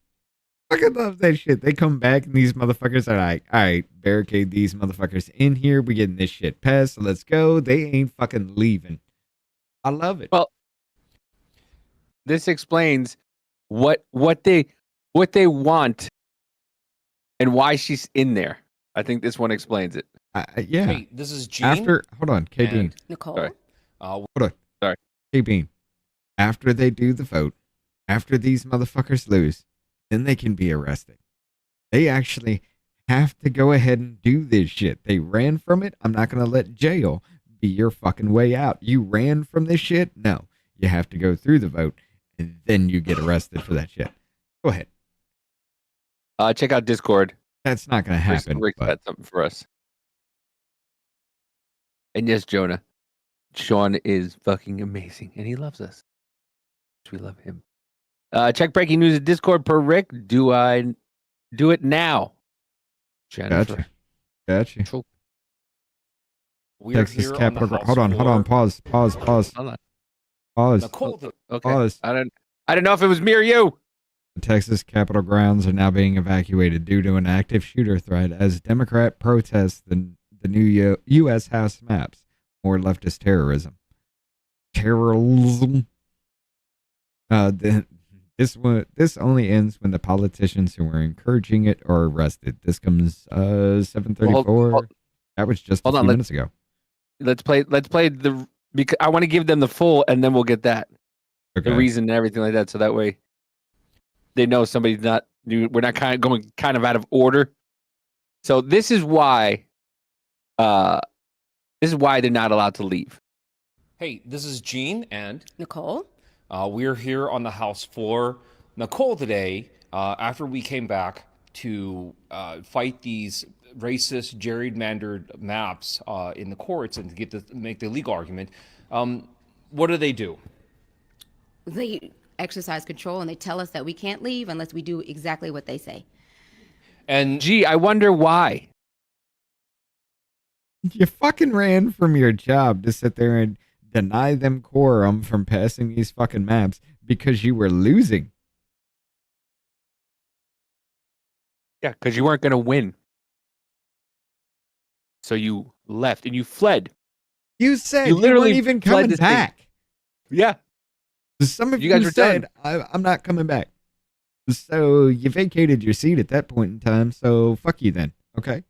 Fucking love that shit. They come back and these motherfuckers are like, all right, barricade these motherfuckers in here. We getting this shit passed. So let's go. They ain't fucking leaving. I love it. Well, this explains what they want and why she's in there. I think this one explains it. Yeah. Hey, this is Gene. Hold on, K Bean. Nicole. Sorry. Hold on. Sorry. K Bean. After they do the vote, after these motherfuckers lose, then they can be arrested. They actually have to go ahead and do this shit. They ran from it. I'm not going to let jail be your fucking way out. You ran from this shit? No. You have to go through the vote, and then you get arrested for that shit. Go ahead. Check out Discord. That's not going to happen. Rick had something for us. And yes, Jonah, Sean is fucking amazing, and he loves us. We love him. Check breaking news at Discord per Rick. Do I do it now? Jennifer. Gotcha. Cool. Texas Capitol. Hold on. Pause. Hold on. Pause. Okay. Pause. I didn't know if it was me or you. The Texas Capitol grounds are now being evacuated due to an active shooter threat as Democrat protests the new U.S. House maps. More leftist terrorism. This only ends when the politicians who were encouraging it are arrested. This comes 7:34. That was just a few minutes ago. Let's play the because I want to give them the full, and then we'll get that the reason and everything like that. So that way they know somebody's not. We're not going out of order. So this is why. This is why they're not allowed to leave. Hey, this is Gene and Nicole. We're here on the House floor. Nicole today, after we came back to fight these racist, gerrymandered maps in the courts and to make the legal argument, what do? They exercise control and they tell us that we can't leave unless we do exactly what they say. And gee, I wonder why. You fucking ran from your job to sit there and deny them quorum from passing these fucking maps because you were losing. Yeah, because you weren't going to win. So you left and you fled. You said you literally weren't even coming back. Yeah. Some of you guys said, I'm not coming back. So you vacated your seat at that point in time. So fuck you then. Okay.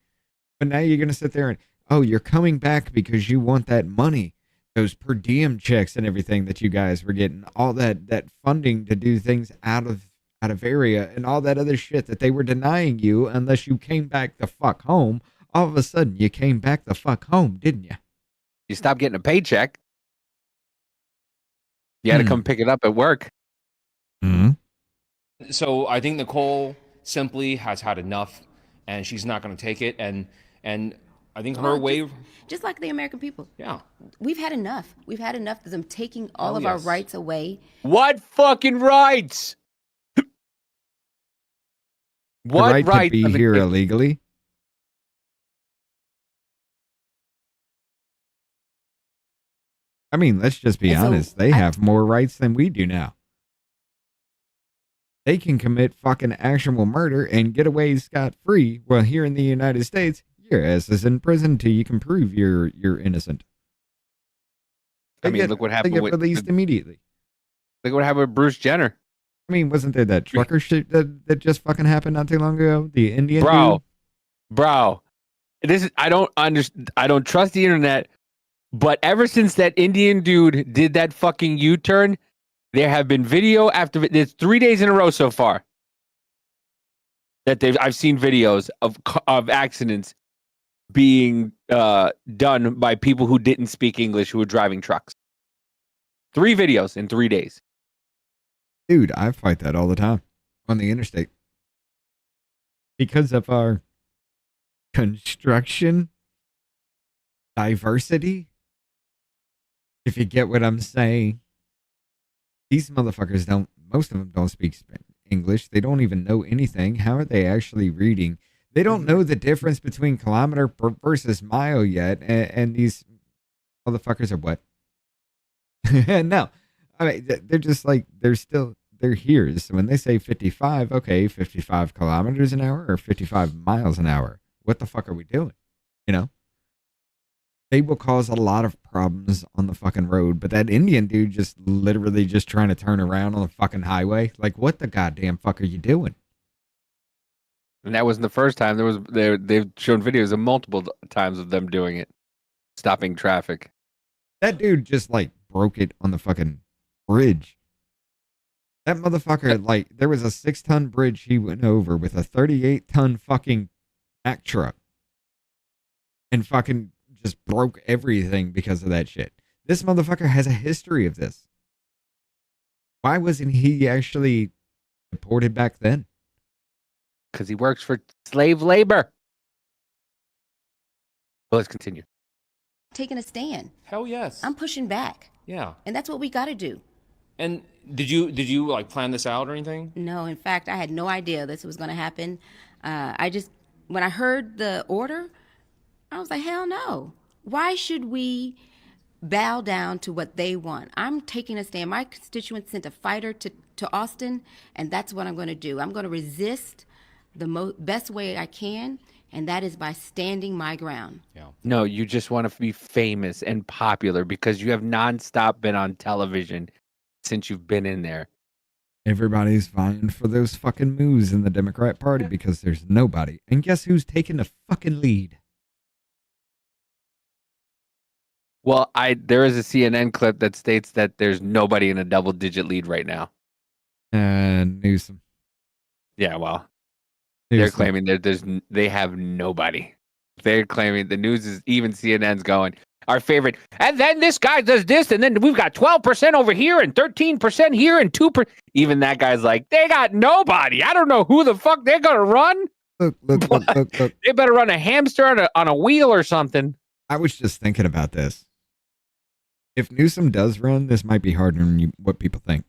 But now you're going to sit there and, oh, you're coming back because you want that money. Those per diem checks and everything that you guys were getting, all that funding to do things out of area and all that other shit that they were denying you unless you came back the fuck home. All of a sudden, you came back the fuck home, didn't you? You stopped getting a paycheck. You had to come pick it up at work. Mm-hmm. So I think Nicole simply has had enough, and she's not going to take it. And I think her way... Just like the American people. Yeah. We've had enough. We've had enough of them taking all of our rights away. What fucking rights? What right to be here illegally? I mean, let's just be honest. They have more rights than we do now. They can commit fucking actual murder and get away scot-free. Well, here in the United States, your ass is in prison until you can prove you're innocent. Look what happened. They get released immediately. Look what happened with Bruce Jenner. I mean, wasn't there that trucker shit that just fucking happened not too long ago? The Indian bro. This is I don't trust the internet. But ever since that Indian dude did that fucking U-turn, there have been video after there's 3 days in a row so far that I've seen videos of accidents being done by people who didn't speak English who were driving trucks. 3 videos in 3 days. Dude, I fight that all the time on the interstate because of our construction diversity. If you get what I'm saying. These motherfuckers don't, most of them don't speak English. They don't even know anything. How are they actually reading? They don't know the difference between kilometer versus mile yet. And these motherfuckers are what? No. I mean, they're just like, they're here. So when they say 55, okay, 55 kilometers an hour or 55 miles an hour. What the fuck are we doing? You know? They will cause a lot of problems on the fucking road. But that Indian dude just literally just trying to turn around on the fucking highway. Like, what the goddamn fuck are you doing? And that wasn't the first time. They've shown videos of multiple times of them doing it, stopping traffic. That dude just like broke it on the fucking bridge. That motherfucker, like, there was a 6-ton bridge he went over with a 38-ton fucking Mack truck. And fucking just broke everything because of that shit. This motherfucker has a history of this. Why wasn't he actually deported back then? Because he works for slave labor. Well, let's continue. Taking a stand. Hell yes. I'm pushing back. Yeah. And that's what we got to do. And did you like plan this out or anything? No, in fact, I had no idea this was going to happen. When I heard the order, I was like, hell no. Why should we bow down to what they want? I'm taking a stand. My constituents sent a fighter to Austin, and that's what I'm going to do. I'm going to resist the best way I can, and that is by standing my ground. Yeah. No, you just want to be famous and popular because you have nonstop been on television since you've been in there. Everybody's vying for those fucking moves in the Democrat Party because there's nobody. And guess who's taking the fucking lead? Well, there is a CNN clip that states that there's nobody in a double-digit lead right now. Newsom. Yeah, well, Newsom. they're claiming they have nobody. They're claiming the news is even CNN's going, our favorite. And then this guy does this, and then we've got 12% over here and 13% here and 2%. Even that guy's like, they got nobody. I don't know who the fuck they're gonna run. Look. They better run a hamster on a wheel or something. I was just thinking about this. If Newsom does run, this might be harder than what people think.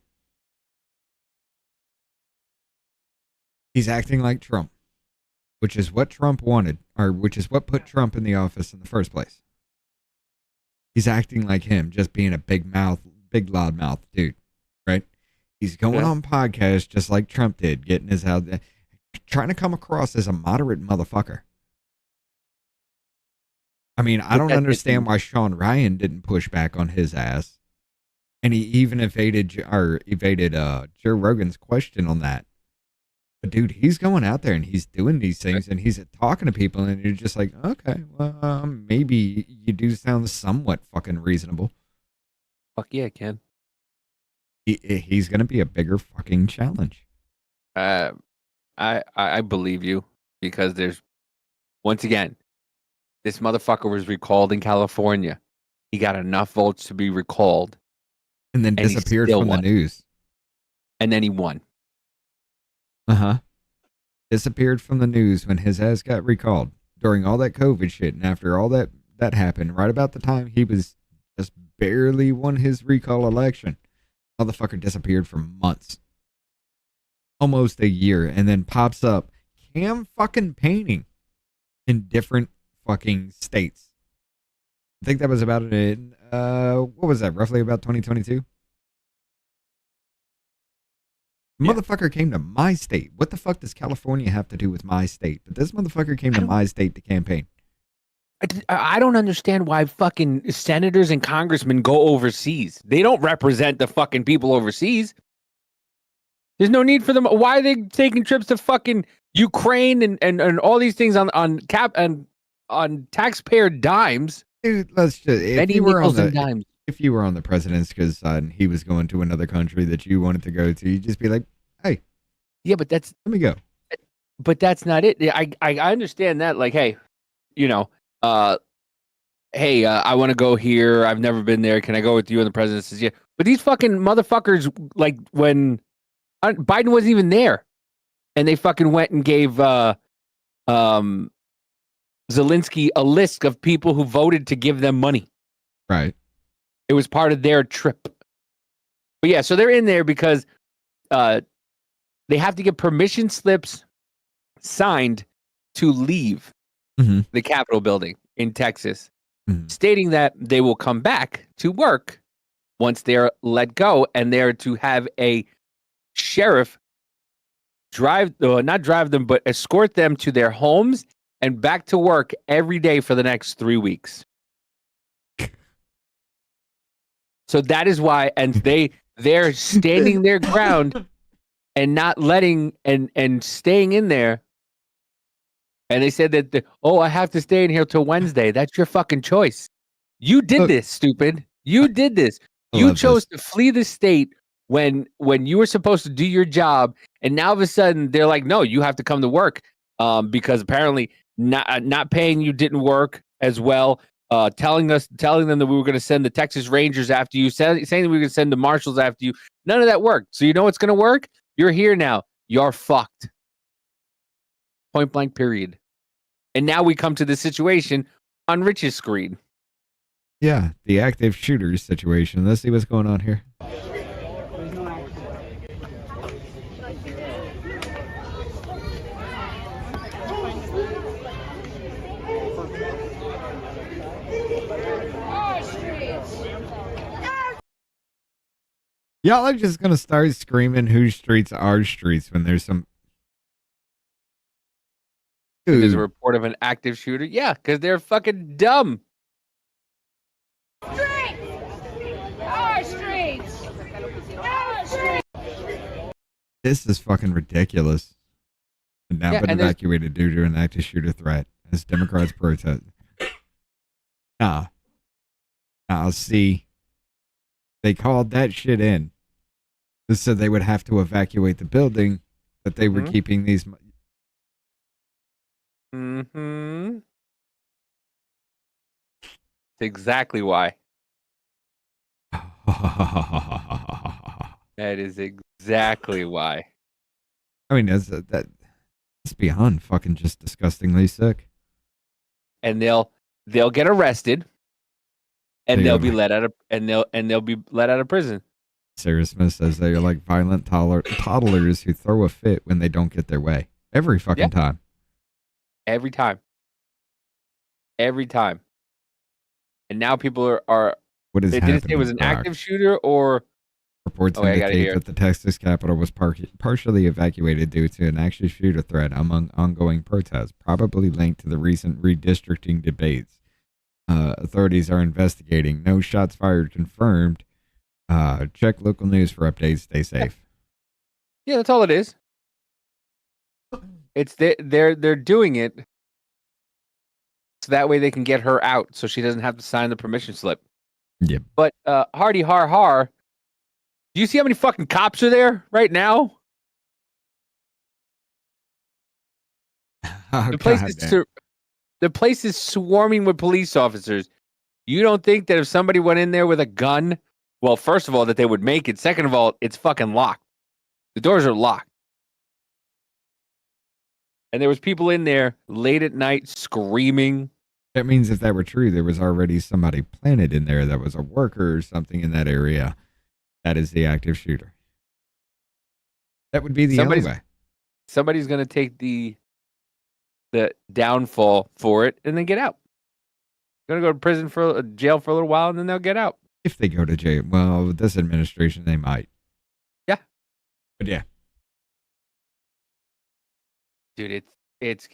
He's acting like Trump, which is what Trump wanted, or which is what put Trump in the office in the first place. He's acting like him, just being a big loudmouth dude, right? He's going on podcasts just like Trump did, getting his out there, trying to come across as a moderate motherfucker. I mean, I don't understand why Sean Ryan didn't push back on his ass, and he even evaded Joe Rogan's question on that. But dude, he's going out there and he's doing these things and he's talking to people, and you're just like, okay, well, maybe you do sound somewhat fucking reasonable. Fuck yeah, Ken. He's gonna be a bigger fucking challenge. I believe you because there's, once again, this motherfucker was recalled in California. He got enough votes to be recalled. And then disappeared from the news. And then he won. Uh-huh. Disappeared from the news when his ass got recalled during all that COVID shit. And after all that happened, right about the time he was just barely won his recall election, motherfucker disappeared for months. Almost a year. And then pops up cam fucking painting in different fucking states. I think that was about it. What was that? Roughly about 2022? Motherfucker came to my state. What the fuck does California have to do with my state? But this motherfucker came to my state to campaign. I don't understand why fucking senators and congressmen go overseas. They don't represent the fucking people overseas. There's no need for them. Why are they taking trips to fucking Ukraine and all these things on taxpayer dimes? Dude, let's just, if you were on the president's side and he was going to another country that you wanted to go to, you'd just be like, hey. Yeah, but let me go. But that's not it. I understand that. Like, hey, I want to go here. I've never been there. Can I go with you? And the president says, yeah. But these fucking motherfuckers, like when Biden wasn't even there and they fucking went and gave Zelensky a list of people who voted to give them money. Right. It was part of their trip. But yeah, so they're in there because they have to get permission slips signed to leave the Capitol building in Texas, stating that they will come back to work once they're let go, and they're to have a sheriff not drive them, but escort them to their homes and back to work every day for the next 3 weeks. So that is why, and they're standing their ground and not letting and staying in there. And they said that I have to stay in here till Wednesday. That's your fucking choice. You did this, stupid. You did this. You chose to flee the state when you were supposed to do your job, and now all of a sudden they're like, no, you have to come to work because apparently not paying you didn't work as well. Telling them that we were going to send the Texas Rangers after you, saying that we were going to send the Marshals after you. None of that worked. So you know what's going to work? You're here now. You're fucked. Point blank, period. And now we come to the situation on Rich's screen. Yeah, the active shooters situation. Let's see what's going on here. Y'all are just gonna start screaming whose streets are streets when there's some. There's a report of an active shooter. Yeah, because they're fucking dumb. This is fucking ridiculous. And now been evacuated due to an active shooter threat as Democrats protest. See. They called that shit in. They said they would have to evacuate the building, but they were keeping these. That's exactly why. That is exactly why. I mean, that's beyond fucking just disgustingly sick. And they'll get arrested, and they'll be let out of prison. Sarah Smith says they are like violent toddlers who throw a fit when they don't get their way. Every fucking time. Every time. And now people are what is they happening? Didn't say it was an active shooter or reports indicate that the Texas Capitol was partially evacuated due to an active shooter threat among ongoing protests, probably linked to the recent redistricting debates. Authorities are investigating. No shots fired confirmed. Check local news for updates. Stay safe. Yeah, that's all it is. It's they're doing it so that way they can get her out, so she doesn't have to sign the permission slip. Yep. But hardy har. Do you see how many fucking cops are there right now? The place is swarming with police officers. You don't think that if somebody went in there with a gun, well, first of all, that they would make it. Second of all, it's fucking locked. The doors are locked. And there was people in there late at night screaming. That means if that were true, there was already somebody planted in there that was a worker or something in that area. That is the active shooter. That would be the only way. Somebody's going to take the downfall for it and then get out. Going to go to prison for jail for a little while and then they'll get out. If they go to jail, well, with this administration, they might. Yeah. But yeah. Dude, it's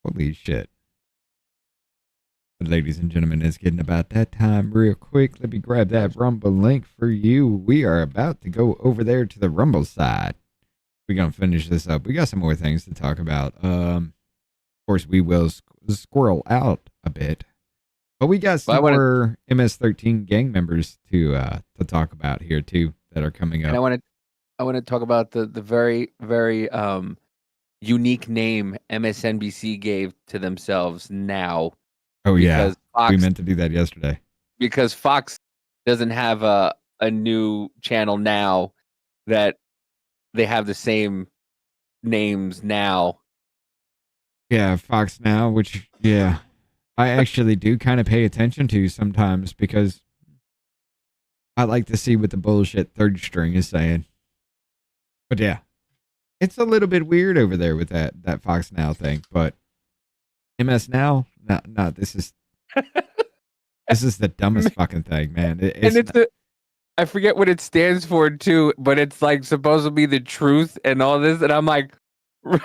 holy shit. But ladies and gentlemen, it's getting about that time real quick. Let me grab that Rumble link for you. We are about to go over there to the Rumble side. We're going to finish this up. We got some more things to talk about. Of course, we will squirrel out a bit. But we got some more MS-13 gang members to talk about here, too, that are coming up. And I want to talk about the very, very unique name MSNBC gave to themselves now. Oh, yeah. We meant to do that yesterday. Because Fox doesn't have a new channel now that they have the same names now. Yeah, Fox Now, which, yeah, I actually do kind of pay attention to sometimes because I like to see what the bullshit third string is saying. But yeah, it's a little bit weird over there with that Fox Now thing. But MS Now, no, this is the dumbest fucking thing, man. I forget what it stands for too, but it's like supposed to be the truth and all this, and I'm like, we'll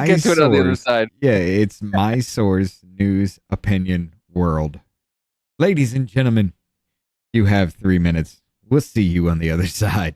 get to it on the other side. Yeah, it's My Source News Opinion World. Ladies and gentlemen, you have 3 minutes. We'll see you on the other side.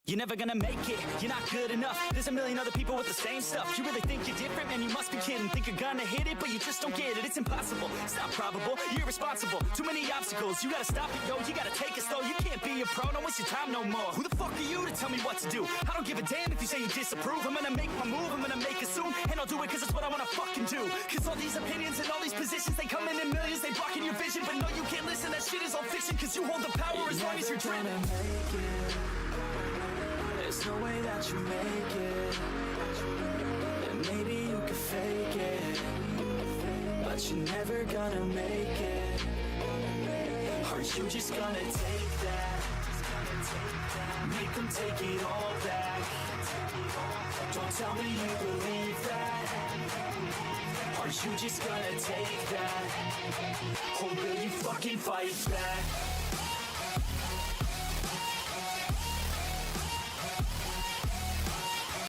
You're never gonna make it, you're not good enough. There's a million other people with the same stuff. You really think you're different, man, you must be kidding. Think you're gonna hit it, but you just don't get it. It's impossible, it's not probable, you're irresponsible. Too many obstacles, you gotta stop it, yo. You gotta take it slow, you can't be a pro, don't waste your time no more. Who the fuck are you to tell me what to do? I don't give a damn if you say you disapprove. I'm gonna make my move, I'm gonna make it soon. And I'll do it cause it's what I wanna fucking do. Cause all these opinions and all these positions, they come in millions, they blocking your vision. But no, you can't listen, that shit is all fiction. Cause you hold the power as long as you're dreaming. There's no way that you make it, and maybe you could fake it, but you're never gonna make it. Are you just gonna take that? Make them take it all back. Don't tell me you believe that. Are you just gonna take that? Or will you fucking fight back?